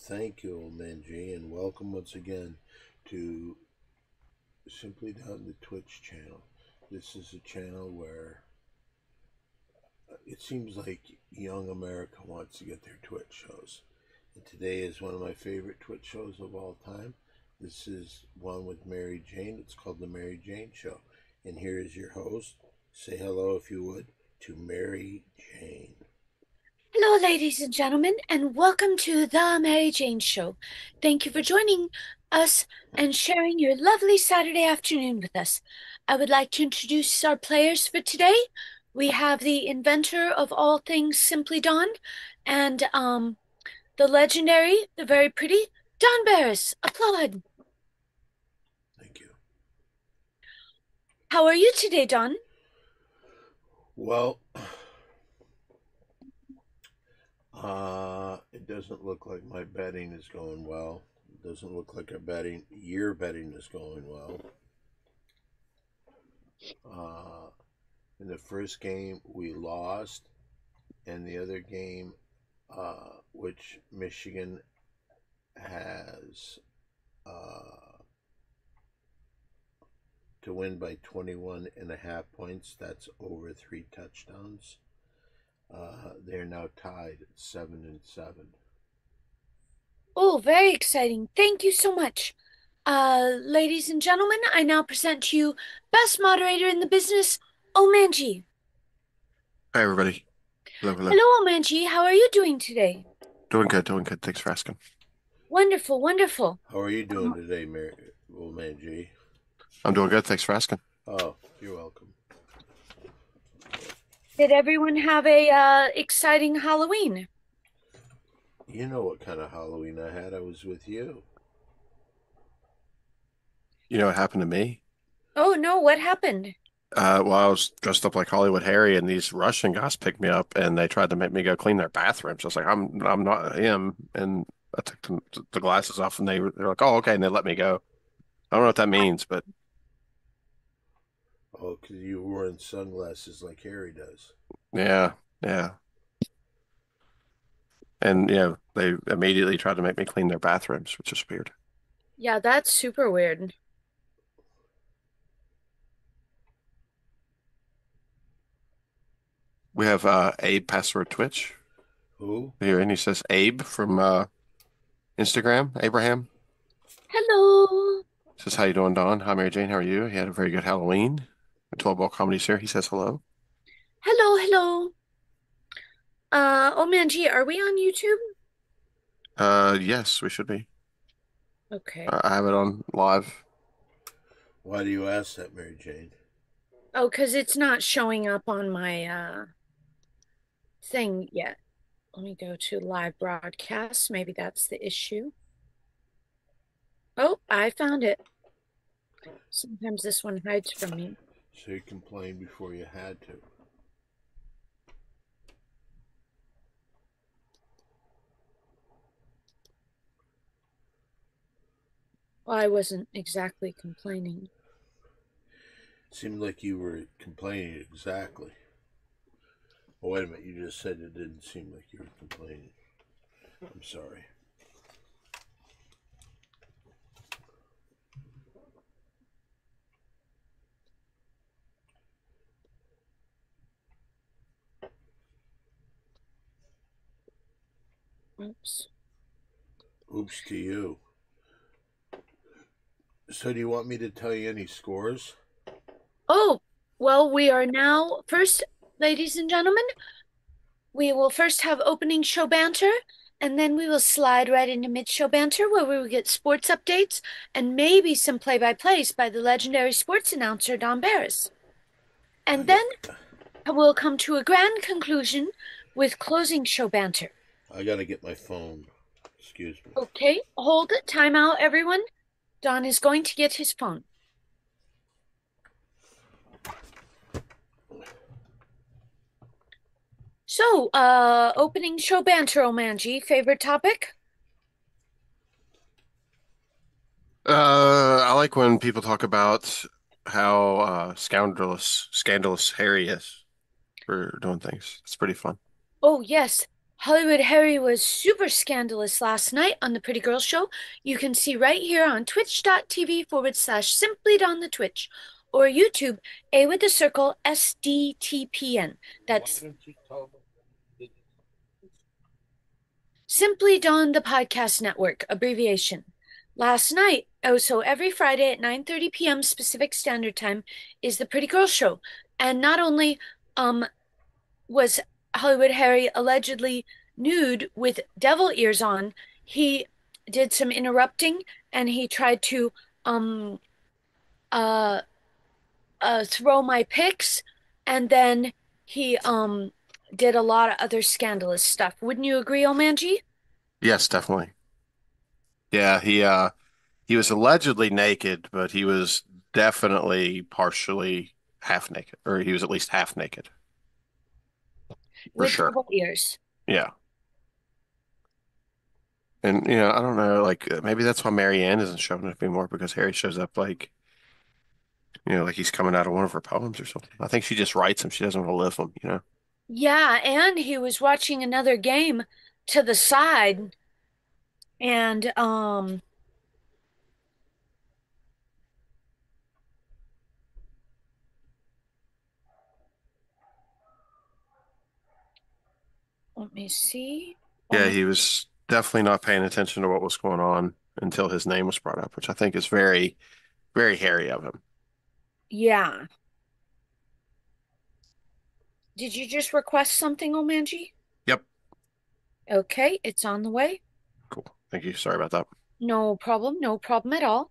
Thank you, Old Man G, and welcome once again to Simply Down the Twitch channel. This is a channel where it seems like young America wants to get their Twitch shows. And today is one of my favorite Twitch shows of all time. This is one with Mary Jane. It's called The Mary Jane Show. And here is your host. Say hello, if you would, to Mary Jane. Hello, ladies and gentlemen, and welcome to the Mary Jane Show. Thank you for joining us and sharing your lovely Saturday afternoon with us. I would like to introduce our players for today. We have the inventor of all things Simply Dawn and the legendary, the very pretty Dawn Barris. Applaud. Thank you. How are you today, Dawn? Well, it doesn't look like my betting is going well. It doesn't look like your betting is going well. Uh, in the first game, we lost, and the other game, which Michigan has to win by 21 and a half points, that's over 3 touchdowns. They're now tied at 7-7. Oh, very exciting. Thank you so much. Ladies and gentlemen, I now present to you best moderator in the business, Omanji. Hi, everybody. Hello, hello. Hello, Omanji. How are you doing today? Doing good, doing good. Thanks for asking. Wonderful, wonderful. How are you doing today, Old Man G? I'm doing good. Thanks for asking. Oh, you're welcome. Did everyone have a exciting Halloween? You know what kind of Halloween I had? I was with you. You know what happened to me? Oh no, what happened? Well, I was dressed up like Hollywood Harry, and these Russian guys picked me up, and they tried to make me go clean their bathrooms. I was like, I'm not him, and I took the glasses off, and they're like, oh, okay, and they let me go. I don't know what that means, but Oh, because you were wearing sunglasses like Harry does. yeah, yeah. And they immediately tried to make me clean their bathrooms, which is weird. Yeah, that's super weird. We have Abe Password Twitch Who? here, and he says Abe from Instagram, Abraham. Hello. Says, how you doing, Don? Hi, Mary Jane. How are you? He had a very good Halloween. 12 Ball Comedy's here. He says hello. Hello, hello. Omanji, are we on YouTube? Yes, we should be. Okay. I have it on live. Why do you ask that, Mary Jane? Oh, because it's not showing up on my thing yet. Let me go to live broadcast. Maybe that's the issue. Oh, I found it. Sometimes this one hides from me. So you complained before you had to. Well, I wasn't exactly complaining. Seemed like you were complaining exactly. Oh, wait a minute. You just said it didn't seem like you were complaining. I'm sorry. Oops. Oops to you. So do you want me to tell you any scores? Oh, well, we are now first, ladies and gentlemen, we will first have opening show banter, and then we will slide right into mid-show banter where we will get sports updates and maybe some play-by-plays by the legendary sports announcer Don Barris. I And got, then we'll come to a grand conclusion with closing show banter. I got to get my phone. Excuse me. Okay, hold it. Time out, everyone. Don is going to get his phone. So, opening show banter, Omanji. Favorite topic? I like when people talk about how scandalous Harry is for doing things. It's pretty fun. Oh, yes. Hollywood Harry was super scandalous last night on the Pretty Girl Show. You can see right here on twitch.tv/simply on the Twitch or YouTube, A with the circle SDTPN. That's Simply Dawn the Podcast Network, abbreviation. Last night, so every Friday at 9:30 p.m. Pacific Standard Time is the Pretty Girl Show. And not only was Hollywood Harry allegedly nude with devil ears on, he did some interrupting and he tried to um uh throw my pics, and then he did a lot of other scandalous stuff. Wouldn't you agree, Omanji? Yes, definitely. Yeah, he was allegedly naked, but he was definitely partially half naked, or he was at least half naked for With sure. devil ears. Yeah. And I don't know, like maybe that's why Marianne isn't showing up anymore because Harry shows up like, like he's coming out of one of her poems or something. I think she just writes them. She doesn't want to live them. Yeah, and he was watching another game to the side, and let me see. Yeah, Um, he was definitely not paying attention to what was going on until his name was brought up, which I think is very, very hairy of him. yeah. Did you just request something, Omanji? Yep. Okay, it's on the way. Cool. Thank you. Sorry about that. No problem, no problem at all.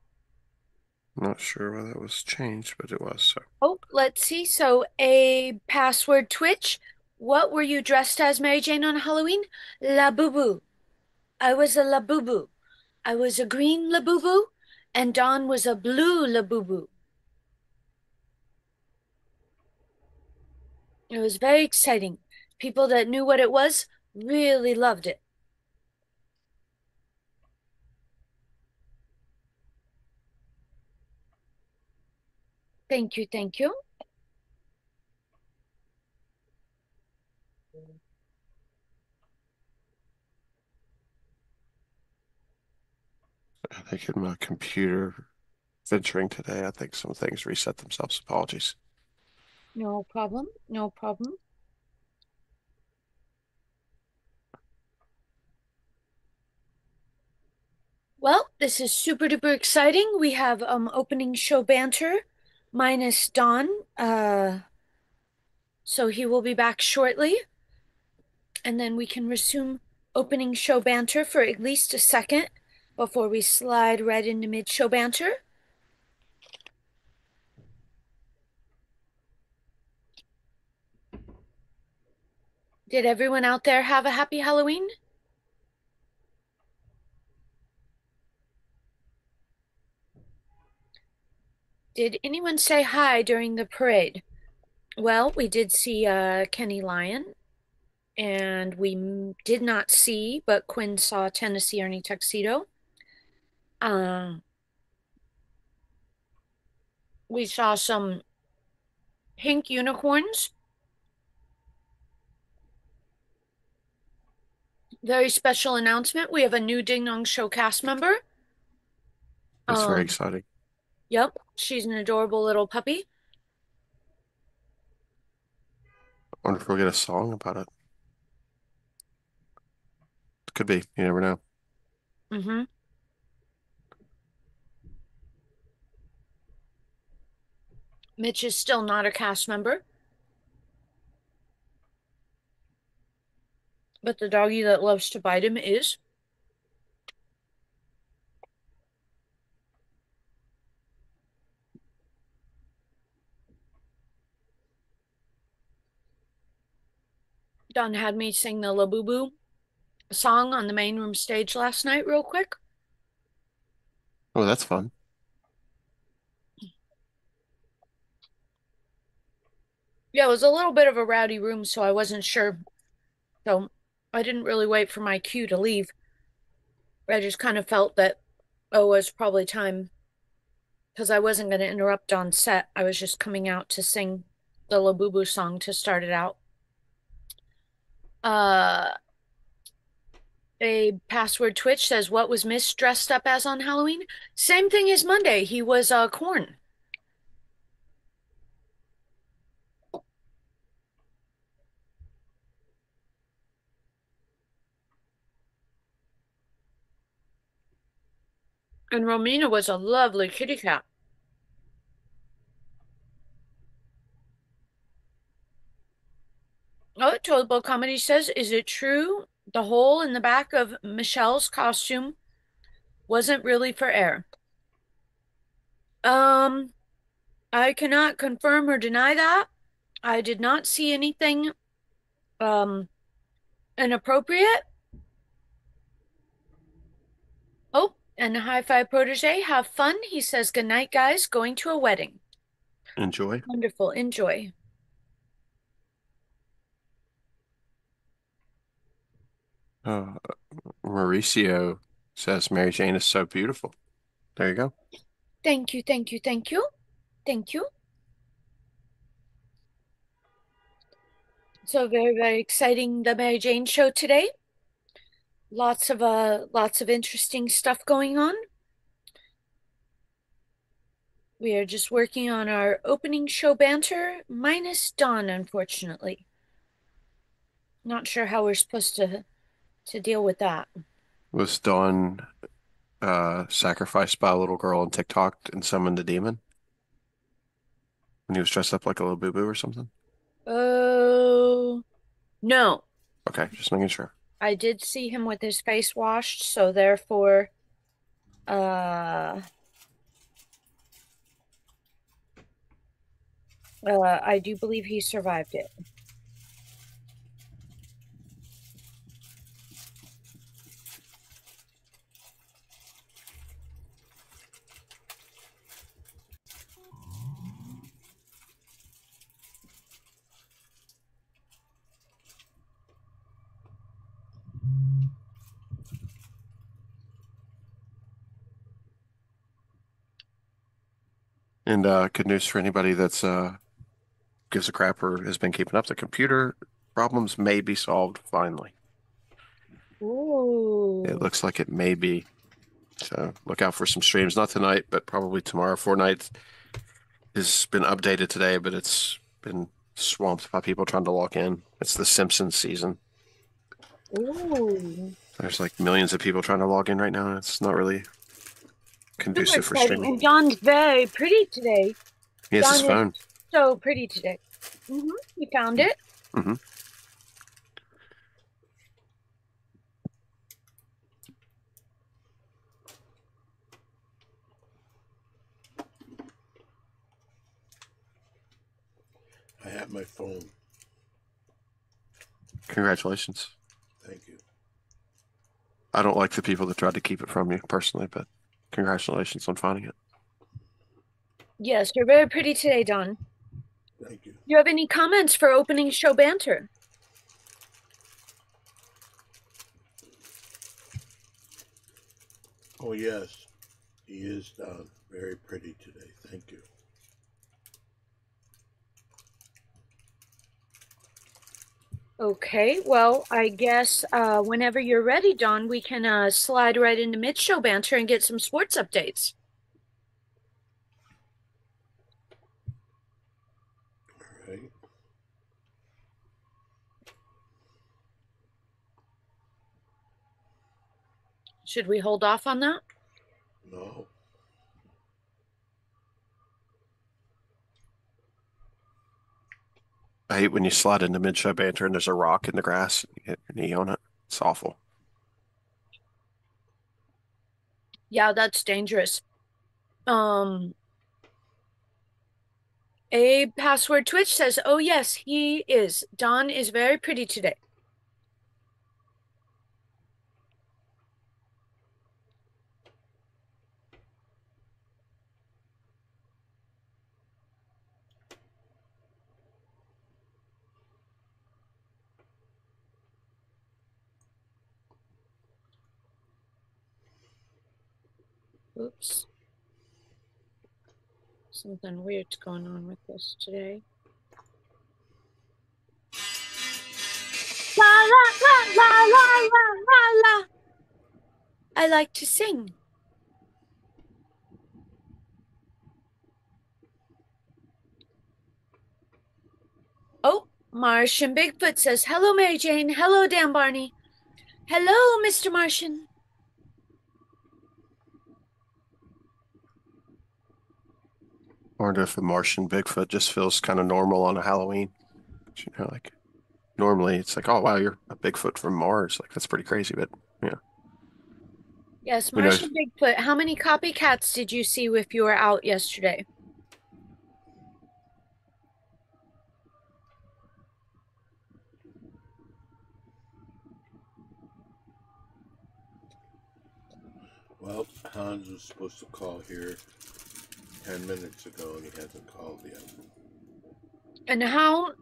Not sure why that was changed, but it was. So Oh, let's see. So, a password Twitch. What were you dressed as, Mary Jane, on Halloween? La Boo Boo. I was a La Boo Boo. I was a green La Boo Boo, and Dawn was a blue La Boo Boo. It was very exciting. People that knew what it was really loved it. Thank you, thank you. I think in my computer venturing today, I think some things reset themselves. Apologies. No problem, no problem. Well, this is super duper exciting. We have opening show banter minus Dawn. So he will be back shortly, and then we can resume opening show banter for at least a second before we slide right into mid show banter. Did everyone out there have a happy Halloween? Did anyone say hi during the parade? Well, we did see Kenny Lyon, and we did not see, but Quinn saw Tennessee Ernie Tuxedo. Um, we saw some pink unicorns. Very special announcement. We have a new Ding Dong Show cast member. That's very Um, exciting. yep, she's an adorable little puppy. I wonder if we'll get a song about it. Could be. You never know. Mm-hmm. Mitch is still not a cast member, but the doggy that loves to bite him is. Don had me sing the Labubu song on the main room stage last night, real quick. Oh, that's fun. Yeah, it was a little bit of a rowdy room, so I wasn't sure. So I didn't really wait for my cue to leave. I just kind of felt that, oh, it was probably time because I wasn't going to interrupt on set. I was just coming out to sing the Labubu song to start it out. Uh, A password Twitch says, what was Miss dressed up as on Halloween? Same thing as Monday. He was corn. And Romina was a lovely kitty cat. Oh, Toadable Comedy says, is it true the hole in the back of Michelle's costume wasn't really for air? I cannot confirm or deny that. I did not see anything inappropriate. Oh, and High Five Protege, have fun. He says, good night, guys. Going to a wedding. Enjoy. Wonderful. Enjoy. Mauricio says Mary Jane is so beautiful. There you go. Thank you, thank you, thank you. Thank you. So very, very exciting, the Mary Jane show today. Lots of interesting stuff going on. We are just working on our opening show banter, minus Dawn, unfortunately. Not sure how we're supposed to deal with that. Was Dawn sacrificed by a little girl on TikTok and summoned a demon when he was dressed up like a little boo-boo or something? Oh, no. Okay, just making sure. I did see him with his face washed, so therefore, I do believe he survived it. And good news for anybody that's gives a crap or has been keeping up. The computer problems may be solved finally. Ooh. It looks like it may be. So look out for some streams. Not tonight, but probably tomorrow. Fortnite has been updated today, but it's been swamped by people trying to log in. It's the Simpsons season. Ooh. There's like millions of people trying to log in right now. And it's not really conducive for exciting. streaming. And Dawn's very pretty today. He has Dawn his is phone. so pretty today. You found it? Mm-hmm. I have my phone. Congratulations. Thank you. I don't like the people that tried to keep it from you personally, but congratulations on finding it. Yes, you're very pretty today, Dawn. Thank you. Do you have any comments for opening show banter? Oh, yes. He is very pretty today. Thank you. Okay, well, I guess whenever you're ready, Dawn, we can slide right into mid-show banter and get some sports updates. All right. Should we hold off on that? No. I hate when you slide into mid-show banter and there's a rock in the grass and you hit your knee on it. It's awful. Yeah, that's dangerous. A password Twitch says, oh yes, he is. Dawn is very pretty today. Oops. Something weird's going on with this today. La la la La la la la la. I like to sing. Oh, Martian Bigfoot says, hello, Mary Jane. Hello, Dan Barney. Hello, Mr. Martian. I wonder if the Martian Bigfoot just feels kind of normal on a Halloween. You know, like normally it's like, oh wow, you're a Bigfoot from Mars. Like that's pretty crazy, but yeah. Yes, Who knows? Martian Bigfoot. How many copycats did you see if you were out yesterday? Well, Hans was supposed to call here 10 minutes ago and he hasn't called yet. And how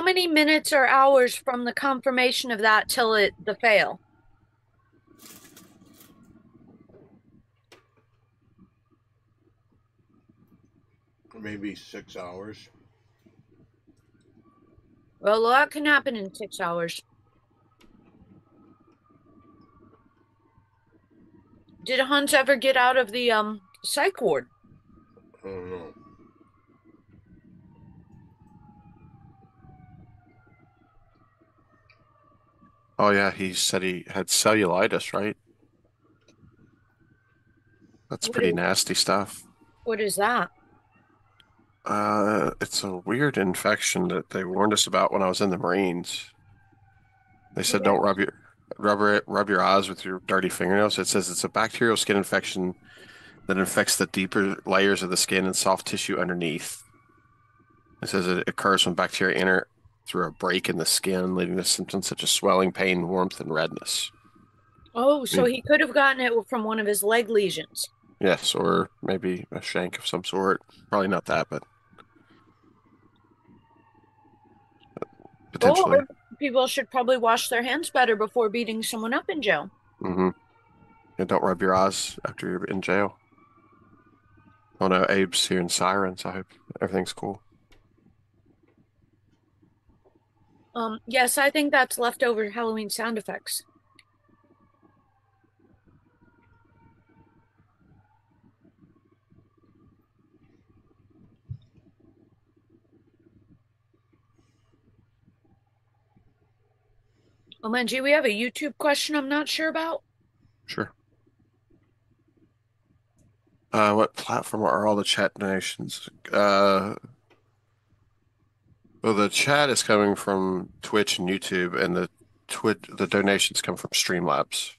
many minutes or hours from the confirmation of that till the fail? Maybe 6 hours. Well, a lot can happen in 6 hours. Did Hans ever get out of the psych ward? I don't know. Oh yeah, he said he had cellulitis, right? That's pretty nasty stuff. What is that? It's a weird infection that they warned us about when I was in the Marines. They said don't rub your eyes with your dirty fingernails. It says it's a bacterial skin infection that infects the deeper layers of the skin and soft tissue underneath. It says it occurs when bacteria enter through a break in the skin, leading to symptoms such as swelling, pain, warmth, and redness. Oh, so he could have gotten it from one of his leg lesions. Yes, or maybe a shank of some sort. Probably not that, but potentially. Or people should probably wash their hands better before beating someone up in jail. Mm-hmm. And don't rub your eyes after you're in jail. Oh no, Abe's hearing sirens. I hope everything's cool. Yes, I think that's leftover Halloween sound effects. Oh, Manji, we have a YouTube question I'm not sure about. Sure. What platform are all the chat donations? Well, the chat is coming from Twitch and YouTube, and the donations come from Streamlabs,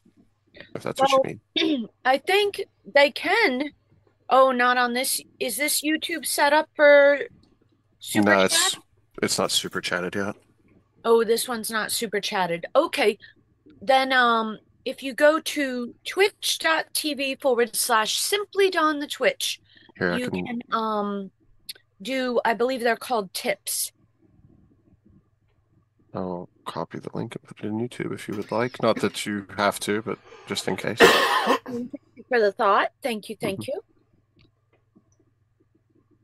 if that's what you mean. I think they can. Oh, not on this. Is this YouTube set up for super No, chat? it's not super chatted yet. Oh, this one's not super chatted. Okay. Then if you go to twitch.tv/Simply Dawn the Twitch, Here, you can do, I believe they're called tips. I'll copy the link and put it in YouTube if you would like. Not that you have to, but just in case. Thank you for the thought. Thank you. Thank you.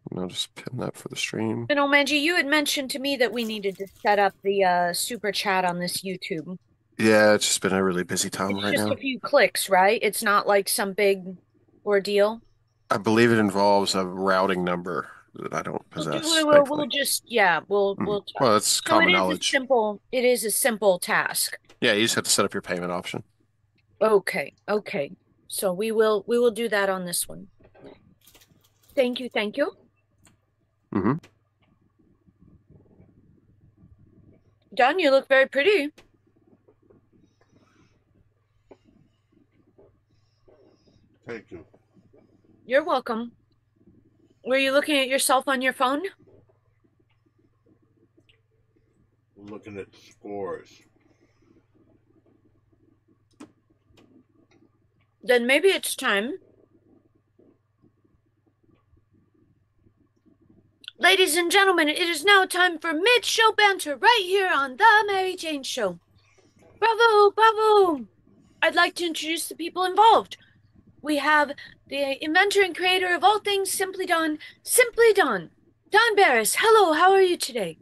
And I'll just pin that for the stream. And Manji, you had mentioned to me that we needed to set up the super chat on this YouTube. Yeah, it's just been a really busy time right now. It's just a few clicks, right? It's not like some big ordeal. I believe it involves a routing number that I don't possess. We'll just, yeah, we'll Well, that's common knowledge. It is a simple task. Yeah, you just have to set up your payment option. Okay. So we will do that on this one. Thank you. Mm-hmm. Don, you look very pretty. Thank you. You're welcome. Were you looking at yourself on your phone? I'm looking at the scores. Then maybe it's time. Ladies and gentlemen, it is now time for mid-show banter right here on The Mary Jane Show. Bravo, bravo! I'd like to introduce the people involved. We have the inventor and creator of all things Simply Dawn, Don Barris. Hello, how are you today?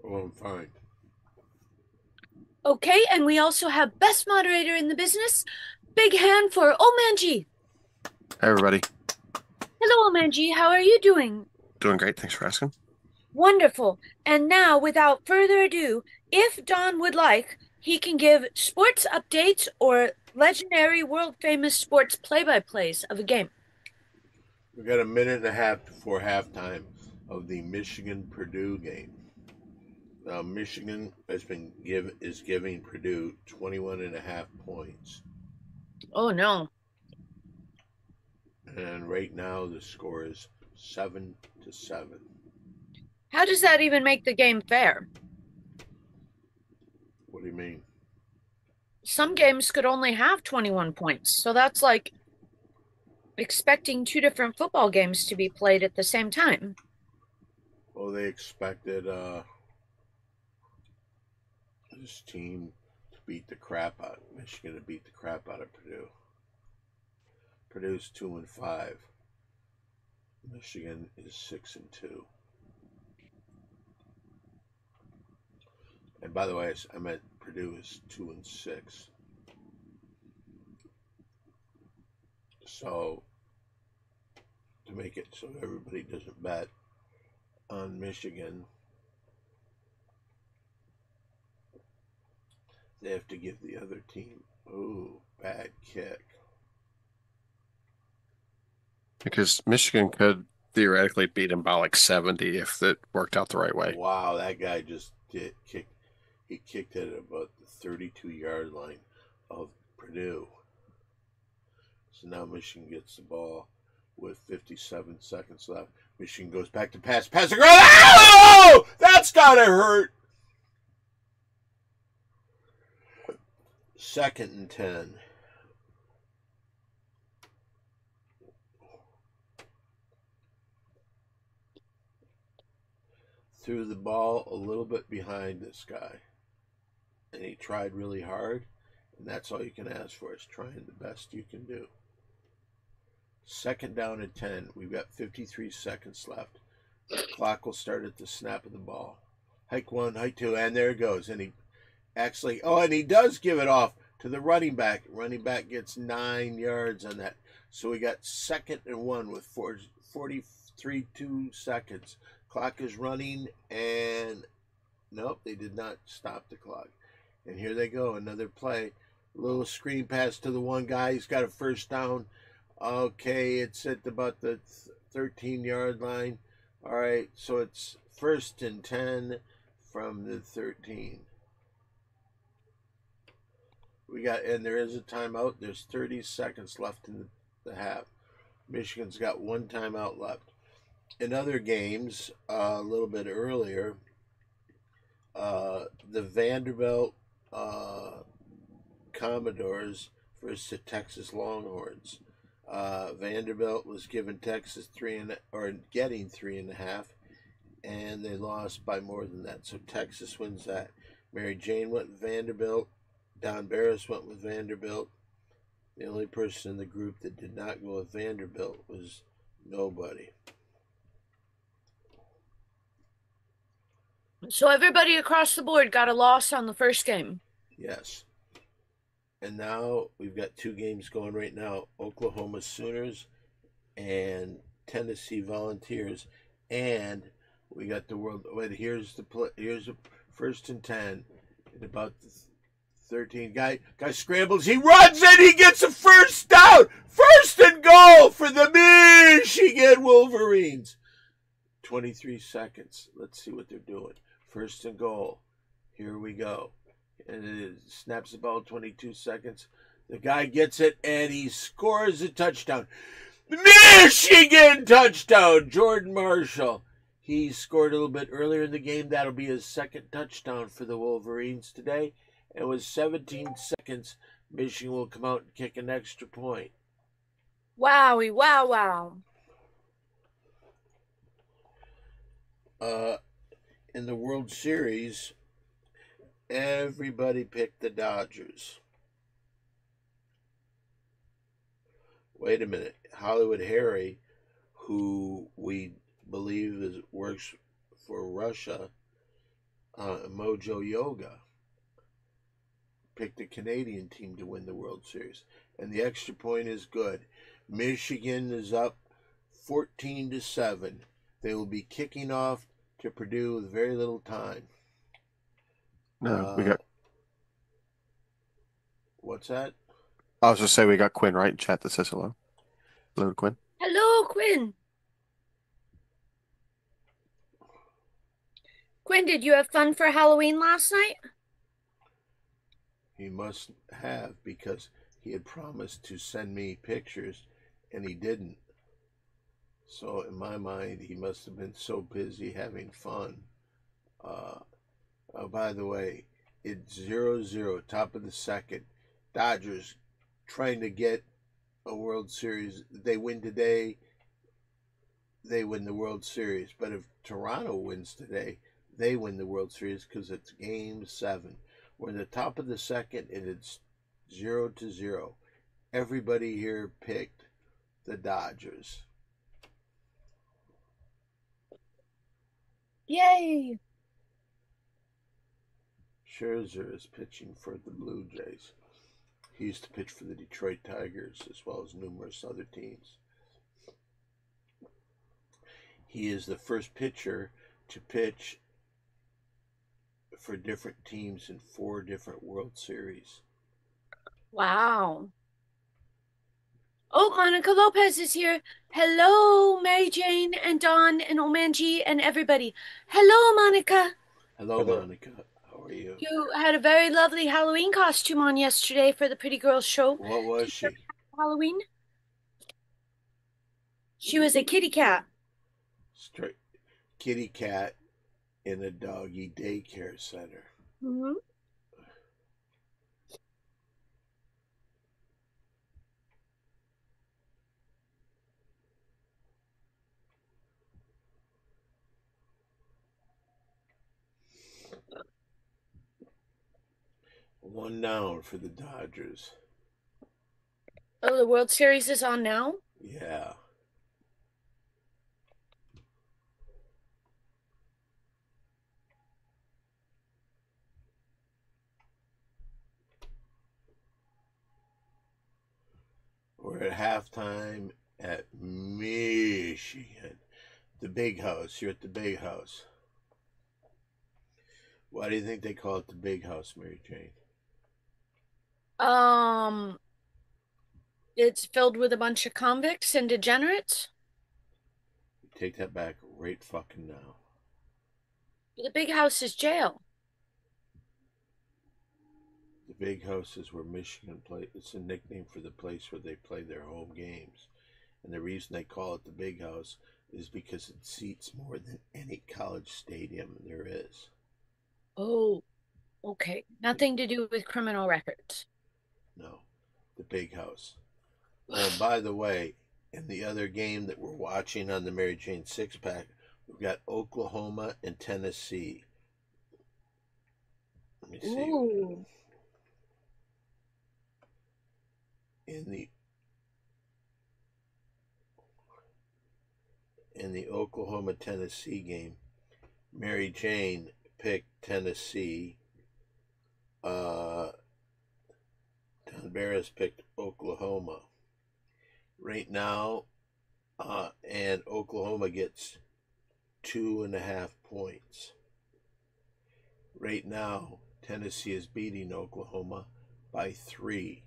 Oh, I'm fine. Okay, and we also have best moderator in the business. Big hand for Omanji. Hey, everybody. Hello, Omanji. How are you doing? Doing great. Thanks for asking. Wonderful. And now, without further ado, if Don would like, he can give sports updates or legendary world famous sports play-by-plays of a game. We got a minute and a half before halftime of the Michigan-Purdue game. Now, Michigan is giving Purdue 21.5 points. Oh no. And right now the score is 7-7. How does that even make the game fair? What do you mean? Some games could only have 21 points, so that's like expecting two different football games to be played at the same time. Well, they expected this team to beat the crap out Michigan to beat the crap out of Purdue. Purdue's 2-5. Michigan is 6-2. And by the way, I meant Purdue is 2-6. So to make it so everybody doesn't bet on Michigan, they have to give the other team, bad kick. Because Michigan could theoretically beat him by like 70 if it worked out the right way. Wow, that guy just kicked. He kicked it at about the 32-yard line of Purdue. So now Michigan gets the ball with 57 seconds left. Michigan goes back to pass. Passing. Oh! That's gotta hurt. 2nd and 10. Threw the ball a little bit behind this guy. And he tried really hard. And that's all you can ask for is trying the best you can do. 2nd down and 10. We've got 53 seconds left. The clock will start at the snap of the ball. Hike 1, hike 2, and there it goes. And he actually, and he does give it off to the running back. Running back gets 9 yards on that. So we got 2nd and 1 with 43 seconds. Clock is running, and nope, they did not stop the clock. And here they go, another play. Little screen pass to the one guy. He's got a 1st down. Okay, it's at about the 13-yard line. All right, so it's 1st and 10 from the 13. And there is a timeout. There's 30 seconds left in the half. Michigan's got one timeout left. In other games, a little bit earlier, the Vanderbilt Commodores versus the Texas Longhorns. Vanderbilt was giving Texas getting 3.5, and they lost by more than that. So Texas wins that. Mary Jane went with Vanderbilt. Don Barris went with Vanderbilt. The only person in the group that did not go with Vanderbilt was nobody. So everybody across the board got a loss on the first game. Yes. And now we've got 2 games going right now. Oklahoma Sooners and Tennessee Volunteers. And we got the world. Wait, here's the 1st and 10. And about the 13. Guy scrambles. He runs and he gets a 1st down. 1st and goal for the Michigan Wolverines. 23 seconds. Let's see what they're doing. 1st and goal. Here we go. And it snaps the ball 22 seconds. The guy gets it and he scores a touchdown. Michigan touchdown. Jordan Marshall. He scored a little bit earlier in the game. That'll be his 2nd touchdown for the Wolverines today. And with 17 seconds, Michigan will come out and kick an extra point. Wowie, wow. In the World Series, everybody picked the Dodgers. Wait a minute. Hollywood Harry, who we believe works for Russia, Mojo Yoga picked the Canadian team to win the World Series, and the extra point is good. Michigan is up 14-7. They will be kicking off to Purdue with very little time. No, we got. What's that? I was just saying we got Quinn right in chat that says hello. Hello, Quinn. Hello, Quinn. Quinn, did you have fun for Halloween last night? He must have, because he had promised to send me pictures and he didn't. So in my mind, he must have been so busy having fun. Oh, by the way, it's 0-0, top of the second. Dodgers trying to get a World Series. They win today, they win the World Series. But if Toronto wins today, they win the World Series because it's Game 7. We're in the top of the second, and it's 0-0. Everybody here picked the Dodgers. Yay! Scherzer is pitching for the Blue Jays. He used to pitch for the Detroit Tigers as well as numerous other teams. He is the first pitcher to pitch for different teams in 4 different World Series. Wow. Oh, Monica Lopez is here. Hello, Mary Jane and Dawn and Omanji and everybody. Hello, Monica. Hello, Monica. How are you? You had a very lovely Halloween costume on yesterday for the Pretty Girls show. What was she? Halloween? She was a kitty cat. Straight kitty cat in a doggy daycare center. Mm-hmm. One down for the Dodgers. Oh, the World Series is on now? Yeah. We're at halftime at Michigan. The Big House. You're at the Big House. Why do you think they call it the Big House, Mary Jane? It's filled with a bunch of convicts and degenerates. Take that back right fucking now. The Big House is jail. The Big House is where Michigan play. It's a nickname for the place where they play their home games. And the reason they call it the Big House is because it seats more than any college stadium there is. Oh, okay. Nothing to do with criminal records. No, the Big House. Oh, by the way, in the other game that we're watching on the Mary Jane Six Pack, we've got Oklahoma and Tennessee. Let me see. Ooh. In the Oklahoma Tennessee game, Mary Jane picked Tennessee. Don Barris picked Oklahoma. Right now, and Oklahoma gets 2.5 points. Right now, Tennessee is beating Oklahoma by 3.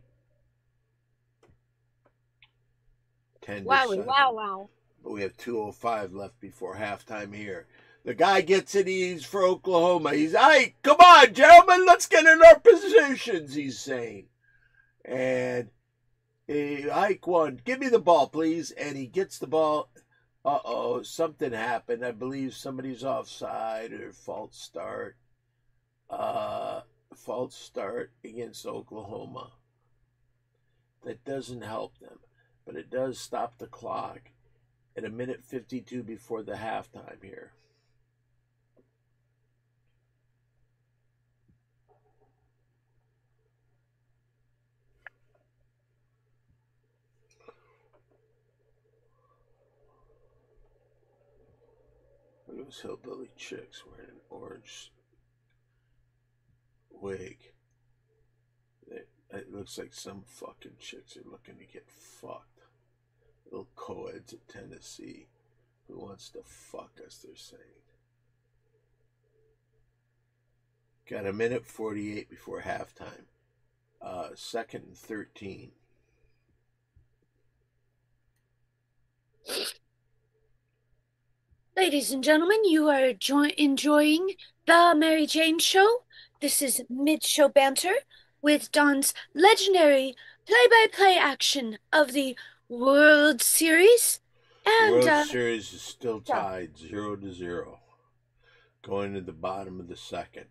10-7. Wow. But we have 2:05 left before halftime here. The guy gets it. He's for Oklahoma. He's, hey, come on, gentlemen, let's get in our positions, he's saying. And Ike won. Give me the ball, please. And he gets the ball. Uh-oh, something happened. I believe somebody's offside or false start. False start against Oklahoma. That doesn't help them, but it does stop the clock at 1:52 before the halftime here. Look at those hillbilly chicks wearing orange wig. It looks like some fucking chicks are looking to get fucked. Little co-eds at Tennessee. Who wants to fuck us, they're saying. Got a minute 48 before halftime. Second and 13. Ladies and gentlemen, you are enjoying the Mary Jane Show. This is mid-show banter with Don's legendary play-by-play action of the World Series. The And World Series is still tied 0-0. Going to the bottom of the second.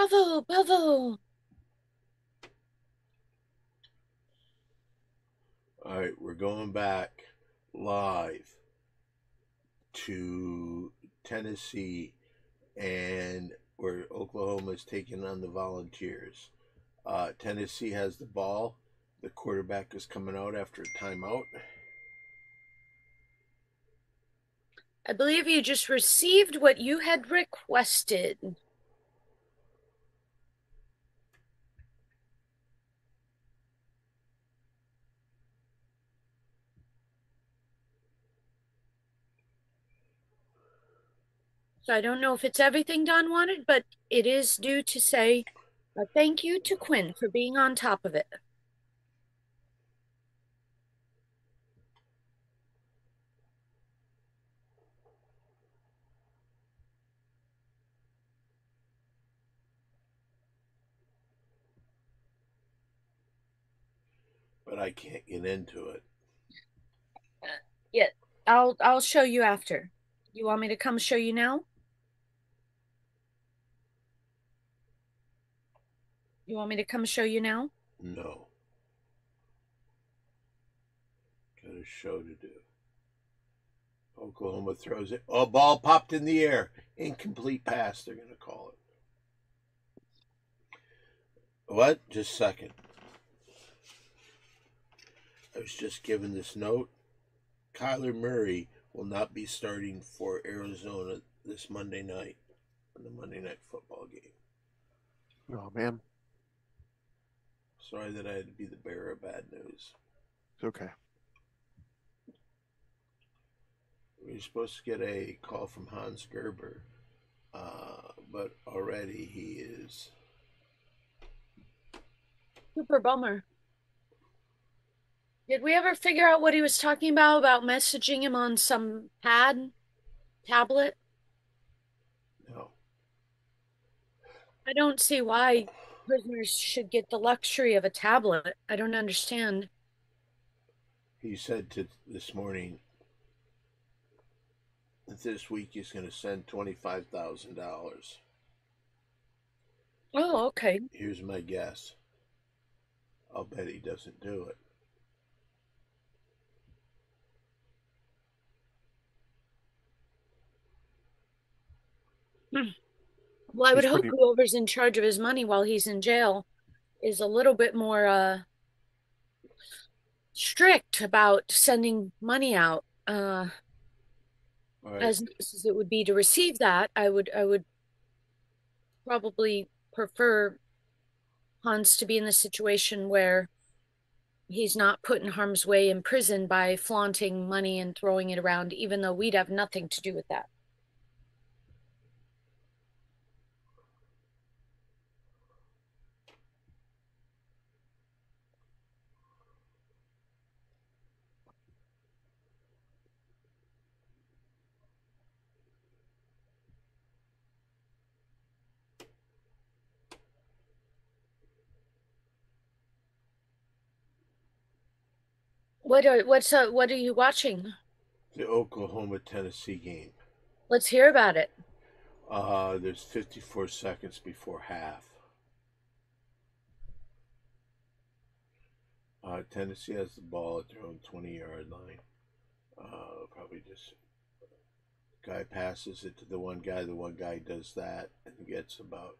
bravo, bravo. All right, we're going back live to Tennessee, and where Oklahoma is taking on the Volunteers. Tennessee has the ball. The quarterback is coming out after a timeout. I believe you just received what you had requested. So I don't know if it's everything Don wanted, but it is due to say a thank you to Quinn for being on top of it. But I can't get into it. Yeah, I'll show you after. You want me to come show you now? You want me to come show you now? No. Got a show to do. Oklahoma throws it. Oh, ball popped in the air. Incomplete pass, they're going to call it. What? Just a second. I was just given this note. Kyler Murray will not be starting for Arizona this Monday night in the Monday Night Football game. Oh, man. Sorry that I had to be the bearer of bad news. It's okay. We were supposed to get a call from Hans Gerber, but already he is. Super bummer. Did we ever figure out what he was talking about messaging him on some tablet? No. I don't see why prisoners should get the luxury of a tablet. I don't understand. He said this morning that this week he's going to send $25,000. Oh, okay. Here's my guess. I'll bet he doesn't do it. Well, I would He's hope pretty. whoever's in charge of his money while he's in jail is a little bit more strict about sending money out. All right. As nice as it would be to receive that, I would probably prefer Hans to be in the situation where he's not put in harm's way in prison by flaunting money and throwing it around, even though we'd have nothing to do with that. What are you watching? The Oklahoma Tennessee game. Let's hear about it. There's 54 seconds before half. Tennessee has the ball at their own 20-yard line. Probably just guy passes it to the one guy does that and gets about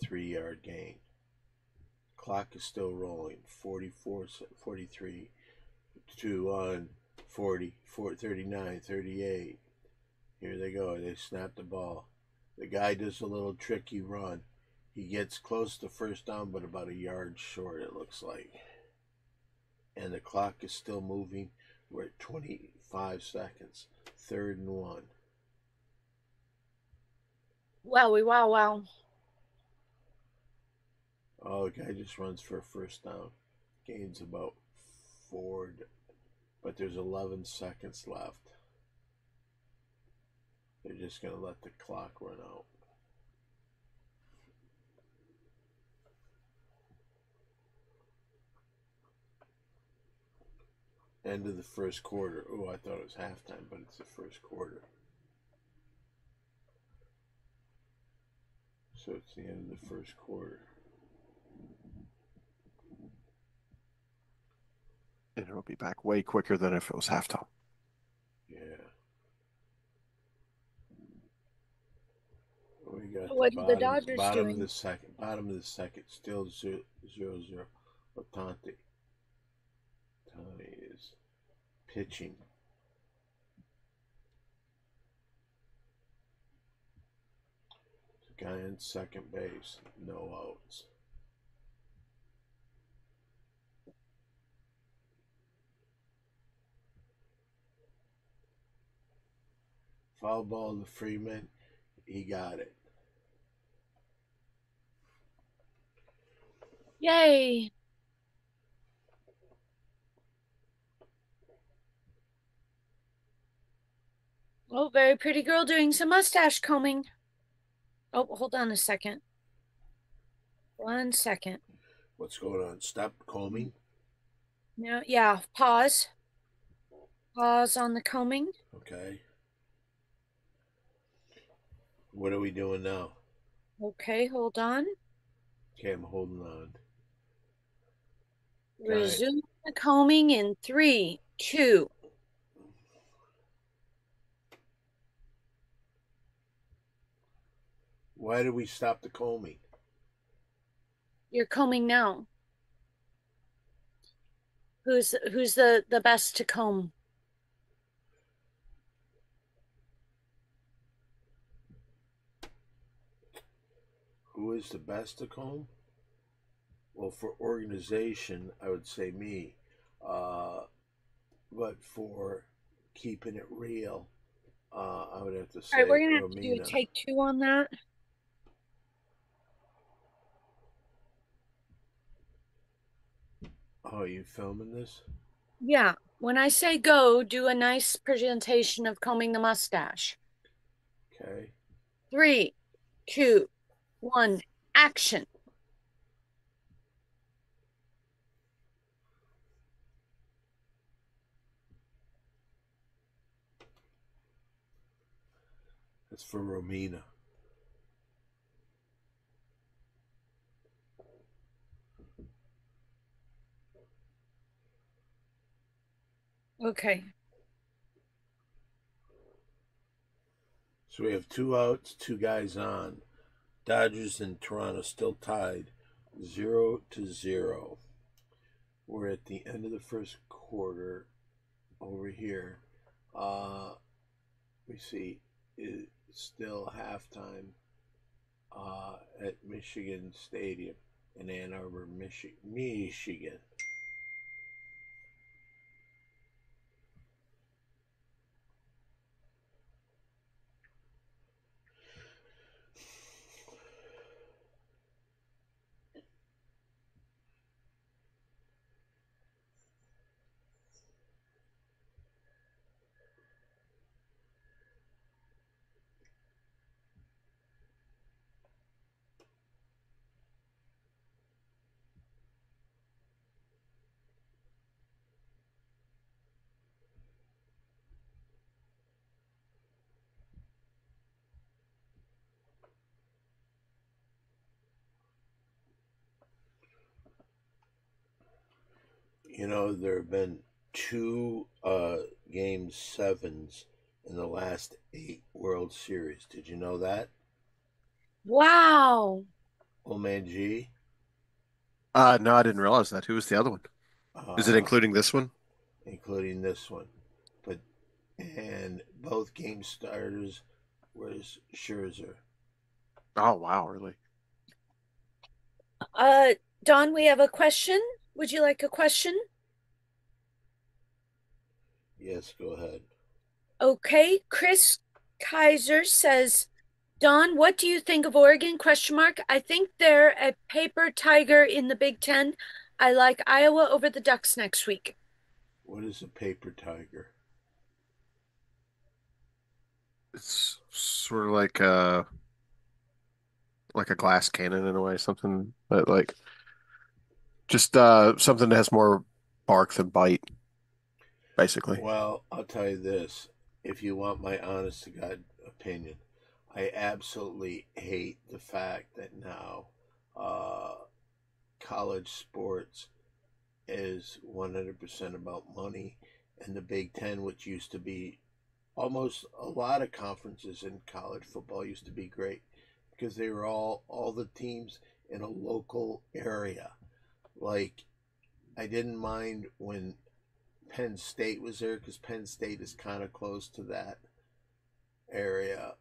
3-yard gain. Clock is still rolling. 44, 43, 2 on 40, 39, 38. Here they go. They snap the ball. The guy does a little tricky run. He gets close to first down, but about a yard short, it looks like. And the clock is still moving. We're at 25 seconds. 3rd and 1. Wowie, wow, wow. Oh, the guy just runs for a first down. Gains about 4, but there's 11 seconds left. They're just going to let the clock run out. End of the first quarter. Oh, I thought it was halftime, but it's the first quarter. So it's the end of the first quarter. And it'll be back way quicker than if it was halftime. Yeah. We got What the are the Dodgers bottom doing? of the second. Bottom of the second. Still 0-0. Ohtani is pitching. The guy on second base. No outs. Foul ball to Freeman. He got it. Yay. Oh, very pretty girl doing some mustache combing. Oh, hold on a second. 1 second. What's going on? Stop combing. No, yeah, pause. Pause on the combing. Okay. What are we doing now? Okay, hold on. Okay, I'm holding on. Resume the combing in 3, 2. Why did we stop the combing? You're combing now. Who's the best to comb? Who is the best to comb? Well, for organization, I would say me. But for keeping it real, I would have to say All right, we're gonna have to do a Romina. take 2 on that. Oh, you filming this? Yeah, when I say go, do a nice presentation of combing the mustache. Okay. 3, 2, 1, action. That's for Romina. Okay. So we have 2 outs, 2 guys on. Dodgers and Toronto still tied 0-0. We're at the end of the first quarter over here. We see it's still halftime at Michigan Stadium in Ann Arbor, Michigan. You know, there have been 2 game 7s in the last 8 World Series. Did you know that? Wow. Old man G? No, I didn't realize that. Who was the other one? Is it uh, including this one? including this one. But and both game starters was Scherzer. Oh, wow, really? Don, we have a question. Would you like a question? Yes, go ahead. Okay, Chris Kaiser says, Don, what do you think of Oregon? Question mark. I think they're a paper tiger in the Big Ten. I like Iowa over the Ducks next week. What is a paper tiger? It's sort of like a glass cannon in a way, something that like just something that has more bark than bite, basically. Well, I'll tell you this. If you want my honest to God opinion, I absolutely hate the fact that now uh, college sports is 100% about money, and the Big Ten, which used to be almost a lot of conferences in college football, used to be great because they were all the teams in a local area. Like I didn't mind when Penn State was there because Penn State is kind of close to that area.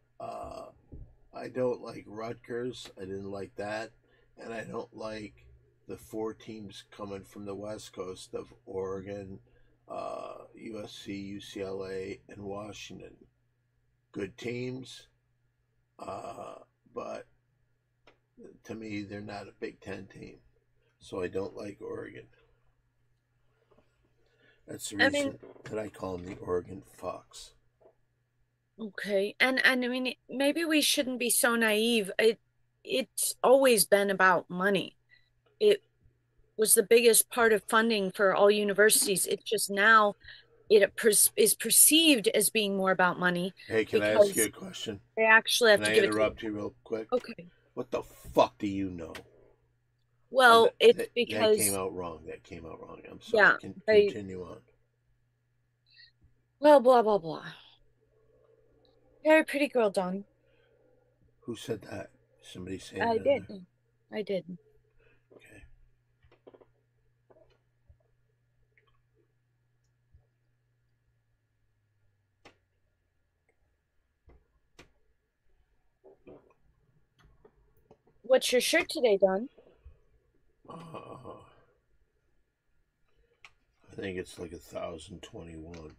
I don't like Rutgers. I didn't like that, and I don't like the four teams coming from the West Coast of Oregon, USC, UCLA, and Washington. Good teams, uh, but to me, they're not a Big Ten team, so I don't like Oregon. That's the I mean, reason that I call them the Oregon Fox. okay. And I mean, maybe we shouldn't be so naive. It's always been about money. It was the biggest part of funding for all universities. It's just now is perceived as being more about money Hey, can I ask you because a question? they actually have Can to I give it to interrupt you real quick? okay. What the fuck do you know? Oh, Well, that it's that, that came because out wrong. That came out wrong. I'm sorry. yeah, they Continue on. well, blah blah blah. Very pretty girl, Don. Who said that? Somebody saying I that? did. I did. Okay. What's your shirt today, Don? Uh, I think it's like 1,021.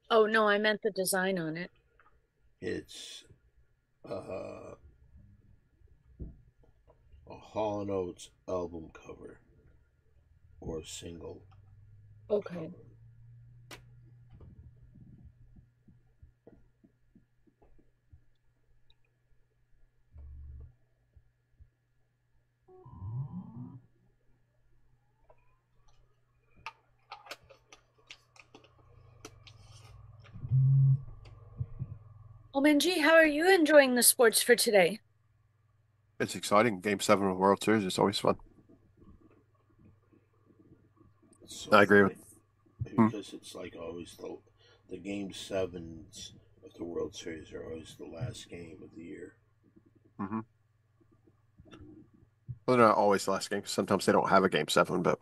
Oh no, I meant the design on it. It's uh, a Hall and Oates album cover or single Okay. cover. Oh, Minji, how are you enjoying the sports for today? It's exciting. Game 7 of the World Series is always fun. It's so I agree with. funny Hmm. because it's like always the game sevens of the World Series are always the last game of the year. Hmm. Well, they're not always the last game. Sometimes they don't have a game 7, but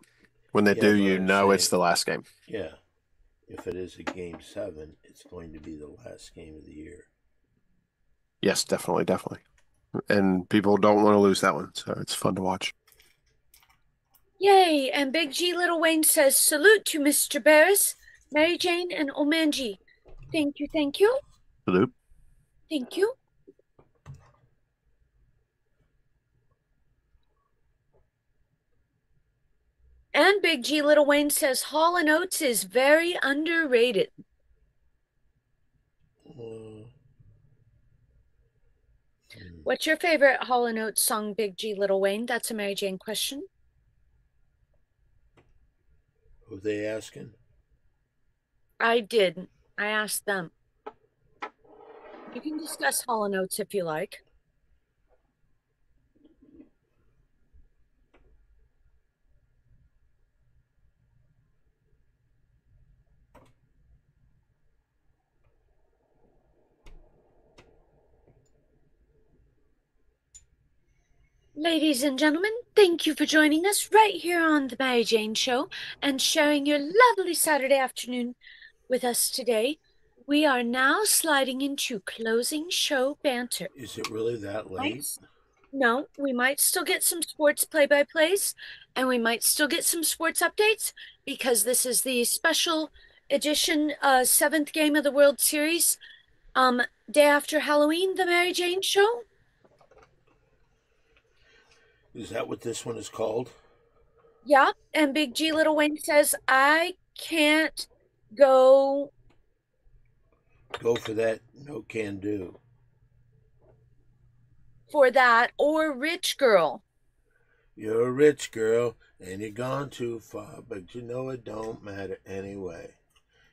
when they Yeah, do, but you I'm know it's saying, the last game. yeah, if it is a game seven, it's going to be the last game of the year. Yes, definitely, definitely. And people don't want to lose that one, so it's fun to watch. Yay! And Big G Little Wayne says, salute to Mr. Barris, Mary Jane, and Omanji. Thank you, thank you, Salute. thank you. And Big G Little Wayne says Hall and Oates is very underrated. Uh, hmm. What's your favorite Hall and Oates song, Big G Little Wayne? That's a Mary Jane question. Who they asking? I did. I asked them. You can discuss Hall and Oates if you like. Ladies and gentlemen, thank you for joining us right here on The Mary Jane Show and sharing your lovely Saturday afternoon with us today. We are now sliding into closing show banter. Is it really that late? No, we might still get some sports play-by-plays, and we might still get some sports updates because this is the special edition, seventh game of the World Series, day after Halloween, The Mary Jane Show. Is that what this one is called? Yeah, and Big G Little Wayne says, I can't go Go for that. No can do. for that or rich girl. You're a rich girl and you're gone too far, but you know it don't matter anyway.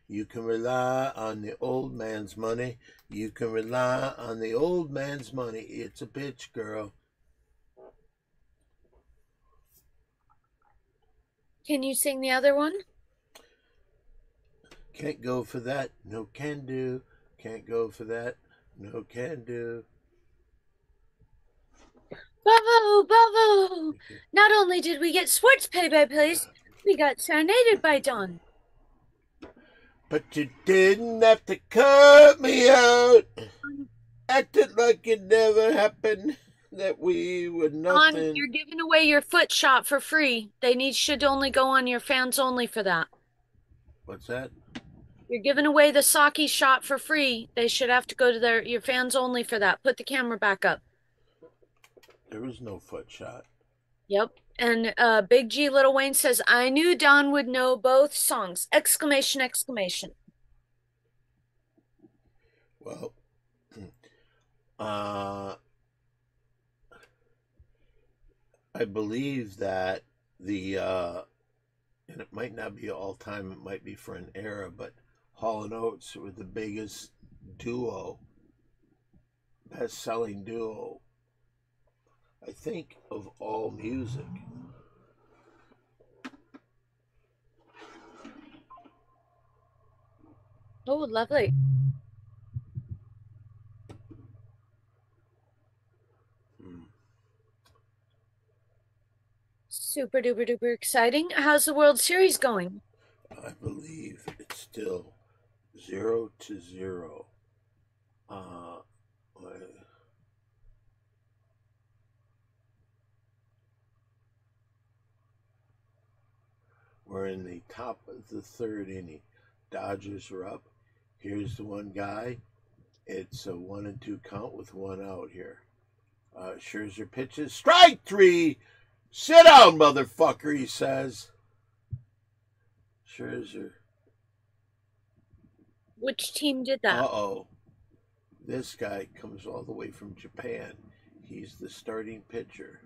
You can rely on the old man's money. You can rely on the old man's money. It's a bitch, girl. Can you sing the other one? Can't go for that. No can do. Can't go for that. No can do. Bravo, bravo! Not only did we get sports play-by-plays, we got serenaded by Dawn. But you didn't have to cut me out. Acted like it never happened. That we were nothing. You're giving away your foot shot for free. Should only go on your fans only for that. What's that? You're giving away the Saki shot for free. They should have to go to your fans only for that. Put the camera back up. There was no foot shot. Yep. And Big G Little Wayne says, I knew Don would know both songs. Exclamation, exclamation. Well, I believe that and it might not be all time, it might be for an era, but Hall & Oates were the biggest duo, best-selling duo, I think, of all music. Oh, lovely. Super duper duper exciting. How's the World Series going? I believe it's still 0-0. We're in the top of the third inning. Dodgers are up. Here's the one guy. It's a 1-2 count with one out here. Scherzer pitches. Strike three! Sit down, motherfucker, he says. Scherzer. Which team did that? Uh-oh. This guy comes all the way from Japan. He's the starting pitcher.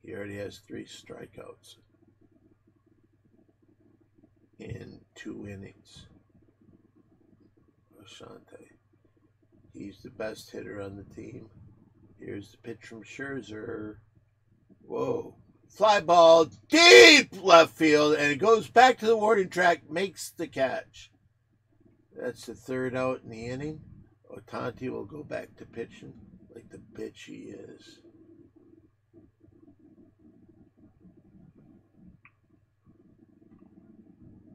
He already has 3 strikeouts in 2 innings. Ashante. He's the best hitter on the team. Here's the pitch from Scherzer. Whoa. Fly ball deep left field, and it goes back to the warning track, makes the catch. That's the third out in the inning. Ohtani will go back to pitching like the bitch he is.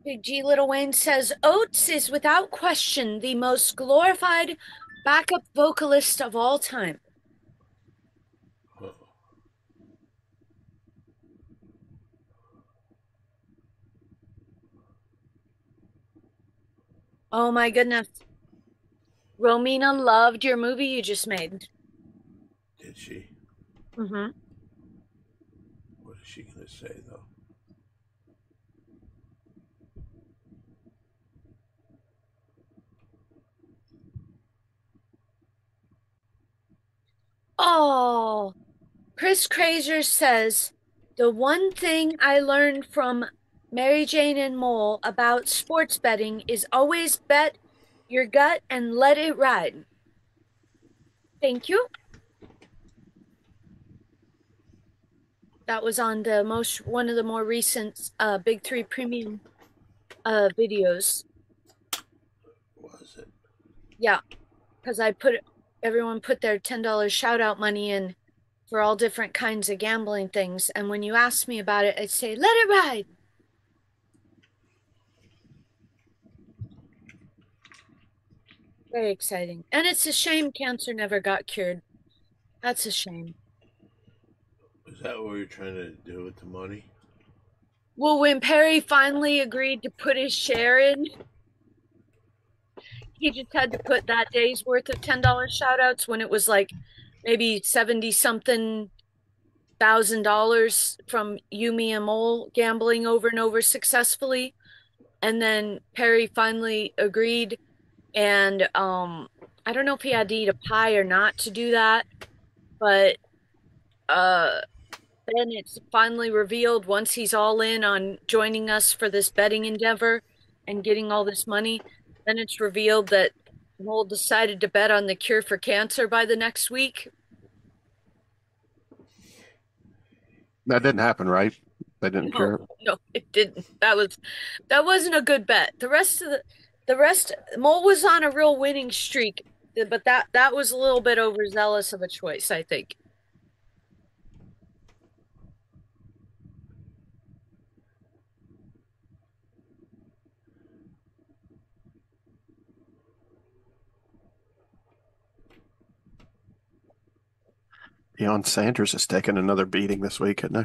Big G Little Wayne says Oates is without question the most glorified backup vocalist of all time. Oh my goodness. Romina loved your movie you just made. Did she? Mm-hmm. What is she going to say, though? Oh, Chris Krazer says, the one thing I learned from Mary Jane and Mole about sports betting is always bet your gut and let it ride. Thank you. That was on one of the more recent Big 3 Premium videos. Was it? Yeah, because I put everyone put their $10 shout out money in for all different kinds of gambling things. And when you ask me about it, I'd say, let it ride. Very exciting. And it's a shame cancer never got cured. That's a shame. Is that what you're trying to do with the money? Well, when Perry finally agreed to put his share in, he just had to put that day's worth of $10 shout outs when it was like maybe 70 something $1,000 from Yumi and Mole gambling over and over successfully. And then Perry finally agreed. And I don't know if he had to eat a pie or not to do that, but uh then it's finally revealed once he's all in on joining us for this betting endeavor and getting all this money, then it's revealed that Mole decided to bet on the cure for cancer by the next week. That didn't happen, right? They didn't cure it. No, it didn't. That wasn't a good bet. The rest Mole was on a real winning streak, but that was a little bit overzealous of a choice, I think. Deion Sanders has taken another beating this week, isn't he?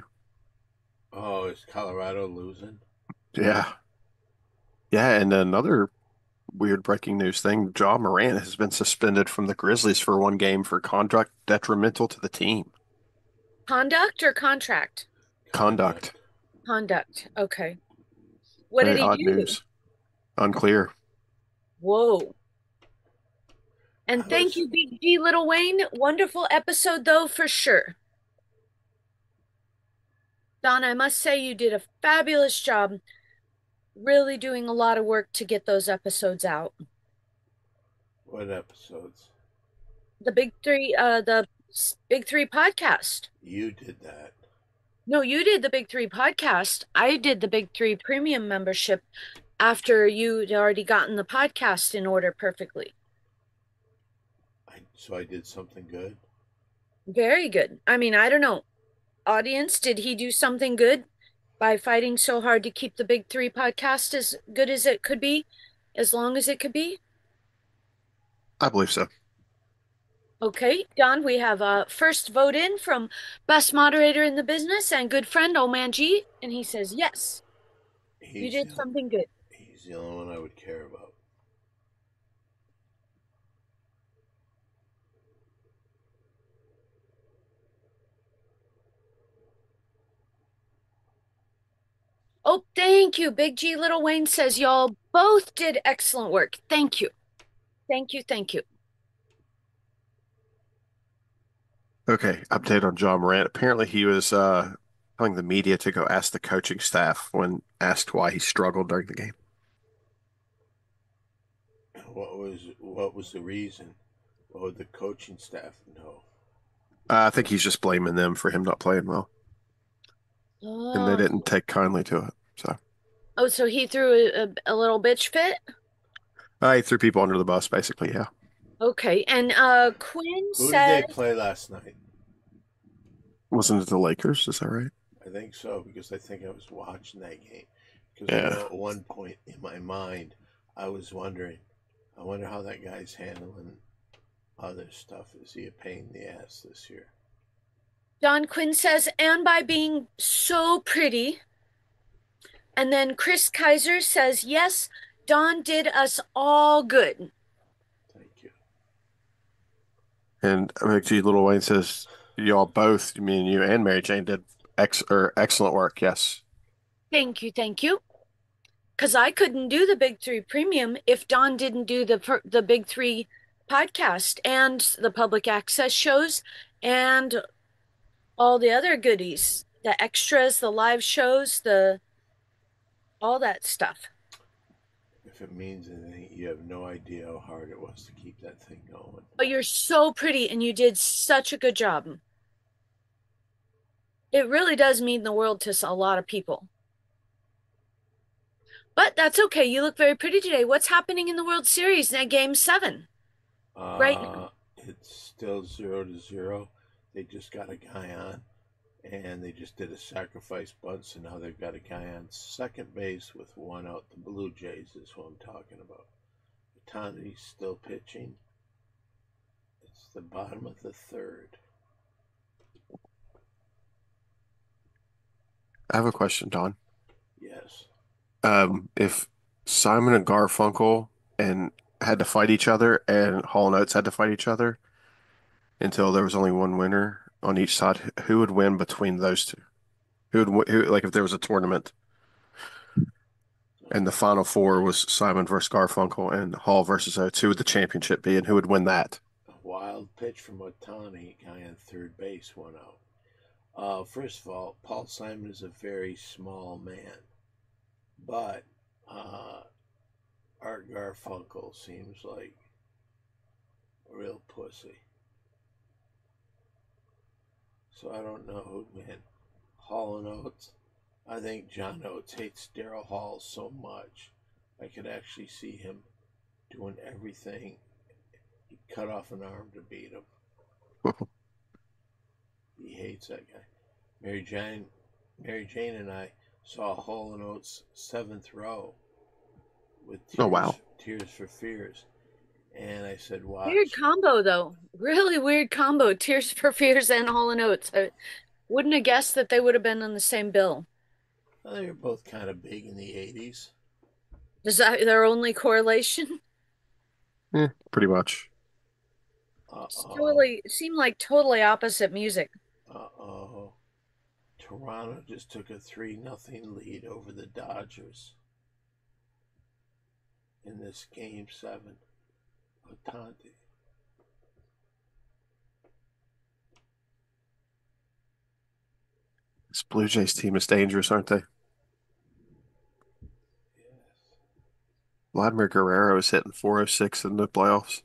Oh, is Colorado losing? Yeah. Yeah, and another weird breaking news thing, Ja Morant has been suspended from the Grizzlies for one game for conduct detrimental to the team. Conduct or contract? Conduct. Conduct. Okay. What did Very he odd do? news. Unclear. Whoa. And thank you, Big G Little Wayne. Wonderful episode, though, for sure. Don, I must say you did a fabulous job really doing a lot of work to get those episodes out. What episodes? The Big Three podcast. You did that. No, you did the Big Three podcast. I did the Big Three premium membership after you'd already gotten the podcast in order perfectly. So I did something good? Very good. I mean, I don't know. Audience, did he do something good by fighting so hard to keep the Big Three podcast as good as it could be, as long as it could be? I believe so. Okay, Don, we have a first vote in from best moderator in the business and good friend, Old Man G, and he says yes. You did something good. He's the only one I would care about. Oh, thank you. Big G Little Wayne says y'all both did excellent work. Thank you. Thank you. Thank you. Okay, update on Ja Morant. Apparently he was telling the media to go ask the coaching staff when asked why he struggled during the game. What was the reason? What would the coaching staff know? I think he's just blaming them for him not playing well. And they didn't take kindly to it. So he threw a little bitch fit? He threw people under the bus, basically, yeah. Okay, and Quinn Who said... did they play last night? Wasn't it the Lakers? Is that right? I think so, because I think I was watching that game. Because Yeah. at one point in my mind, I was wondering, I wonder how that guy's handling other stuff. Is he a pain in the ass this year? Don Quinn says, and by being so pretty. And then Chris Kaiser says, yes, Don did us all good. Thank you. And McG Little Wayne says, y'all both, you mean you and Mary Jane, did excellent work. Yes. Thank you. Thank you. Because I couldn't do the Big Three Premium if Don didn't do the Big Three podcast and the public access shows and all the other goodies, the extras, the live shows, all that stuff. If it means anything, you have no idea how hard it was to keep that thing going. But you're so pretty and you did such a good job. It really does mean the world to a lot of people. But that's okay. You look very pretty today. What's happening in the World Series at Game 7? Right now? It's still 0-0. They just got a guy on, and they just did a sacrifice bunt, so now they've got a guy on second base with one out. The Blue Jays is who I'm talking about. Ohtani's still pitching. It's the bottom of the third. I have a question, Don. Yes. If Simon and Garfunkel and had to fight each other, and Hall and Oates had to fight each other until there was only one winner on each side, who would win between those two? Who like if there was a tournament and the final four was Simon versus Garfunkel and Hall versus Oates, who would the championship be, and who would win that? A wild pitch from Ohtani, guy on third base, one out. First of all, Paul Simon is a very small man, but Art Garfunkel seems like a real pussy. So I don't know who'd win. Hall and Oates. I think John Oates hates Daryl Hall so much. I could actually see him doing everything. He'd cut off an arm to beat him. He hates that guy. Mary Jane and I saw Hall and Oates' seventh row with Oh, wow. Tears for Fears. And I said, watch. Weird combo, though. Really weird combo. Tears for Fears and Hall and Oates. I wouldn't have guessed that they would have been on the same bill. Well, they were both kind of big in the 80s. Is that their only correlation? Pretty much. Totally seemed like totally opposite music. Uh-oh. Toronto just took a 3-0 lead over the Dodgers in this Game 7. Ohtani. This Blue Jays team is dangerous, aren't they? Yes. Vladimir Guerrero is hitting 406 in the playoffs.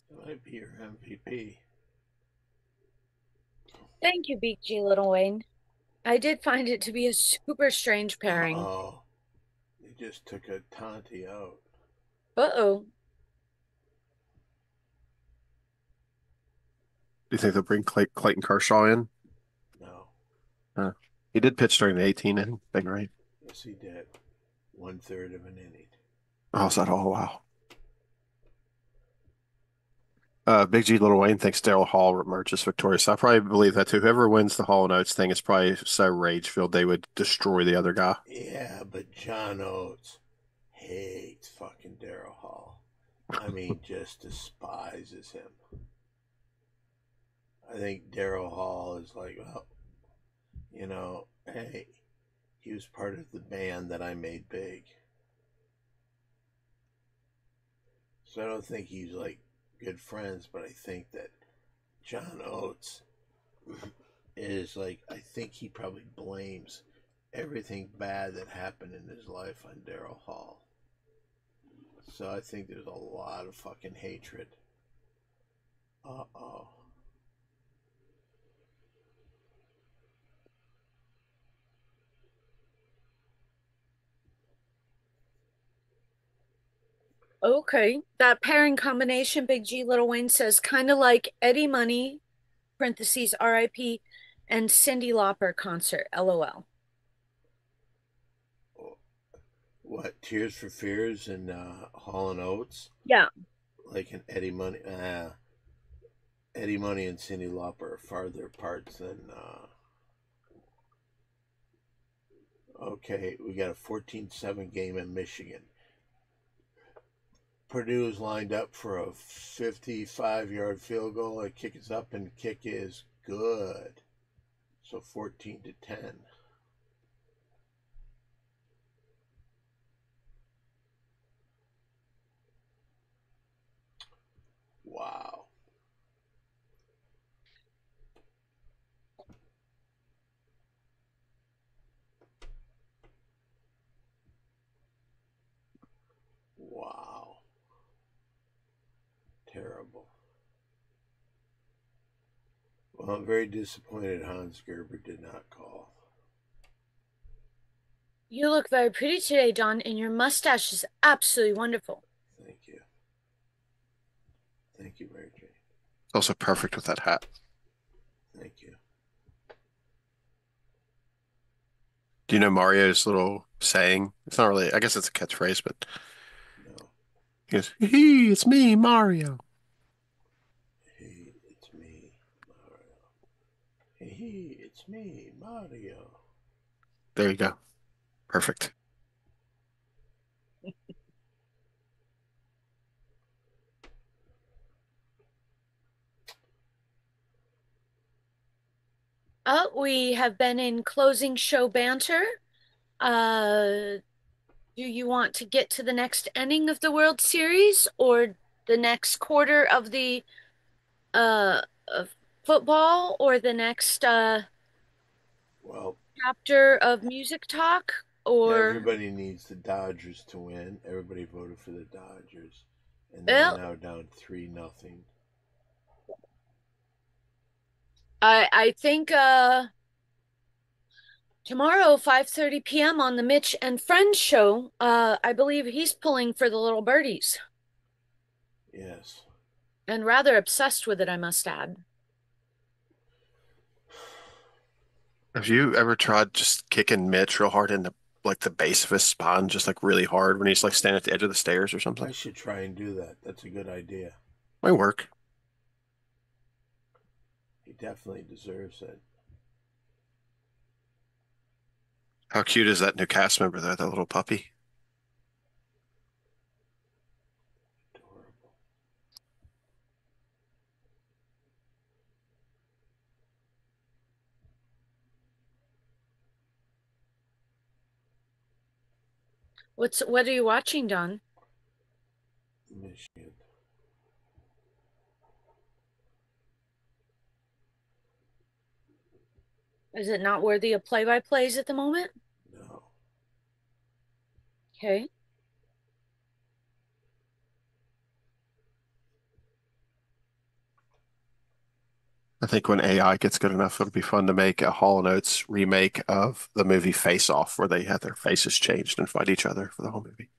That might be your MVP. Thank you, Big G Little Wayne. I did find it to be a super strange pairing. Oh, they just took a Ohtani out. Uh-oh. Do you think they'll bring Clayton Kershaw in? No. He did pitch during the 18 inning thing, right? Yes, he did. 1/3 of an inning. Oh, is that all? Wow. Big G Little Wayne thinks Daryl Hall emerges victorious. I probably believe that too. Whoever wins the Hall and Oates thing is probably so rage-filled they would destroy the other guy. Yeah, but John Oates hates fucking Daryl Hall. I mean, just despises him. I think Daryl Hall is like, well, hey, he was part of the band that I made big. So I don't think he's like good friends, but I think that John Oates is like, I think he probably blames everything bad that happened in his life on Daryl Hall. So I think there's a lot of fucking hatred. Uh-oh. Okay. That pairing combination, Big G Little Wayne says, kind of like Eddie Money, parentheses, RIP, and Cyndi Lauper concert, LOL. What, Tears for Fears and Hall and Oates? Yeah. Like an Eddie Money. Eddie Money and Cyndi Lauper are farther apart than. Okay, we got a 14-7 game in Michigan. Purdue is lined up for a 55-yard field goal. A kick is up, and the kick is good. So 14-10. Wow. Wow. Terrible. Well, I'm very disappointed Hans Gerber did not call. You look very pretty today, Don, and your mustache is absolutely wonderful. Thank you. Thank you, Mary Jane. It's also perfect with that hat. Thank you. Do you know Mario's little saying? It's not really, I guess it's a catchphrase, but No. he goes, "Hey, it's me, Mario." Hey, it's me, Mario. Hey, it's me, Mario. There you go. Perfect. We have been in closing show banter. Do you want to get to the next inning of the World Series or the next quarter of the of football or the next Well, chapter of music talk or everybody needs the Dodgers to win. Everybody voted for the Dodgers, and they're well, now down 3-0. I think tomorrow 5:30 p.m. on the Mitch and Friends show, I believe he's pulling for the little birdies Yes. and rather obsessed with it, I must add. Have you ever tried just kicking Mitch real hard into like the base of his spine, just like really hard when he's like standing at the edge of the stairs or something? I should try and do that. That's a good idea. Might work. He definitely deserves it. How cute is that new cast member there, that little puppy? Adorable. What are you watching, Don? Michigan. Is it not worthy of play-by-plays at the moment? No. Okay. I think when AI gets good enough, it'll be fun to make a Hall & Oates remake of the movie Face Off, where they have their faces changed and fight each other for the whole movie.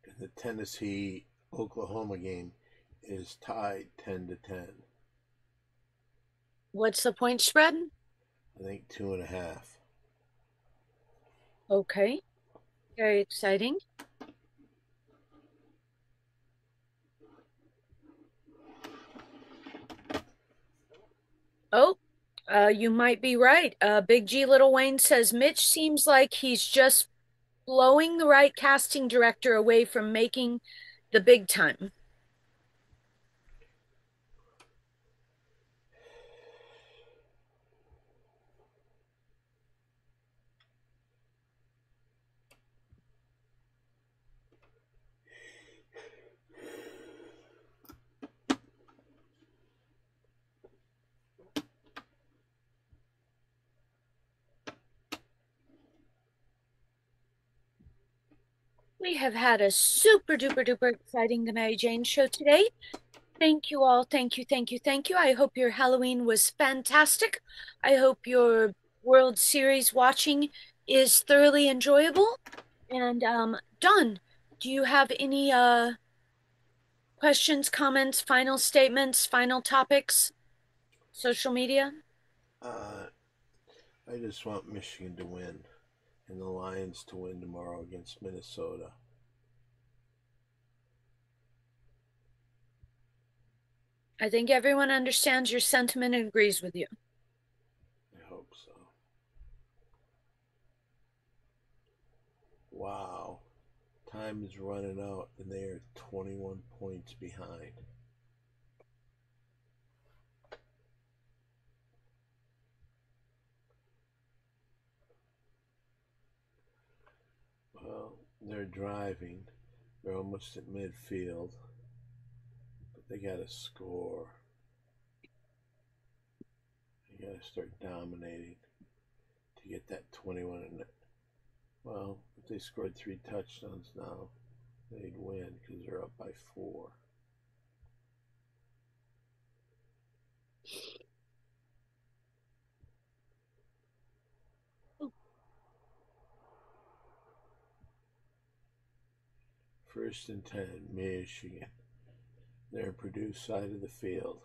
And the Tennessee Oklahoma game is tied 10-10. What's the point spread? I think 2.5. Okay. Very exciting. Oh, you might be right. Big G Little Wayne says Mitch seems like he's just blowing the right casting director away from making the big time. We have had a super duper duper exciting The Mary Jane Show today. Thank you all. Thank you, thank you, thank you. I hope your Halloween was fantastic. I hope your World Series watching is thoroughly enjoyable. And Don, do you have any questions, comments, final statements, final topics, social media? Uh, I just want Michigan to win and the Lions to win tomorrow against Minnesota. I think everyone understands your sentiment and agrees with you. I hope so. Wow. Time is running out and they are 21 points behind. Well, they're driving. They're almost at midfield. But they got to score. They got to start dominating to get that 21. And well, if they scored 3 touchdowns now, they'd win because they're up by 4. First and 10, Michigan. Their Purdue side of the field.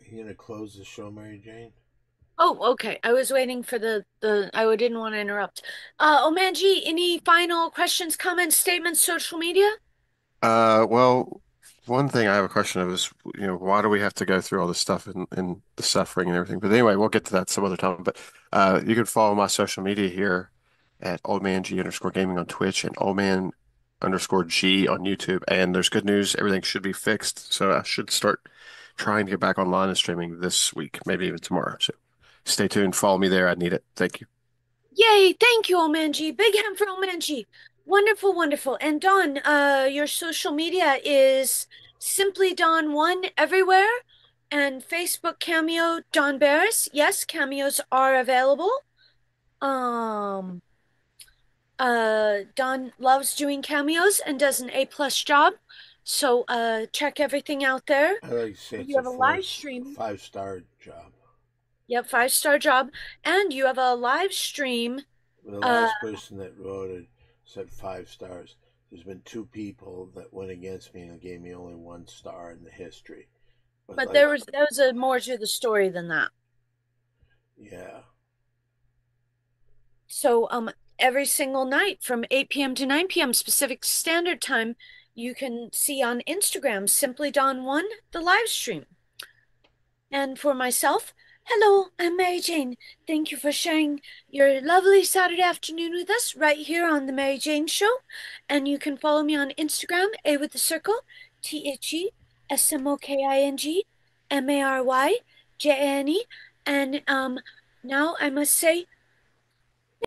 Are you going to close the show, Mary Jane? Oh, okay. I was waiting for I didn't want to interrupt. Omanji, any final questions, comments, statements, social media? Well, one thing I have a question of is, why do we have to go through all this stuff and the suffering and everything? But anyway, we'll get to that some other time. But you can follow my social media here at oldmang_gaming on Twitch and oldman_g on YouTube. And there's good news, everything should be fixed. So I should start trying to get back online and streaming this week, maybe even tomorrow. So stay tuned, follow me there. I need it. Thank you. Yay, thank you, Omanji. Big hand for Omanji. Wonderful, wonderful. And Don, your social media is simply Don1 everywhere. And Facebook Cameo Don Barris. Yes, cameos are available. Don loves doing cameos and does an A+ job. So check everything out there. I like to say it's You have a live stream. 5-star job. Yep, 5-star job. And you have a live stream. The last person that voted said 5 stars. There's been 2 people that went against me and gave me only 1 star in the history. But like, there was a more to the story than that. Yeah. So every single night from 8 p.m. to 9 p.m. Pacific Standard Time, you can see on Instagram Simply Don1 the live stream. And for myself, hello, I'm Mary Jane. Thank you for sharing your lovely Saturday afternoon with us right here on the Mary Jane Show. And you can follow me on Instagram, A with the circle, THESMOKING MARYJANE. And now I must say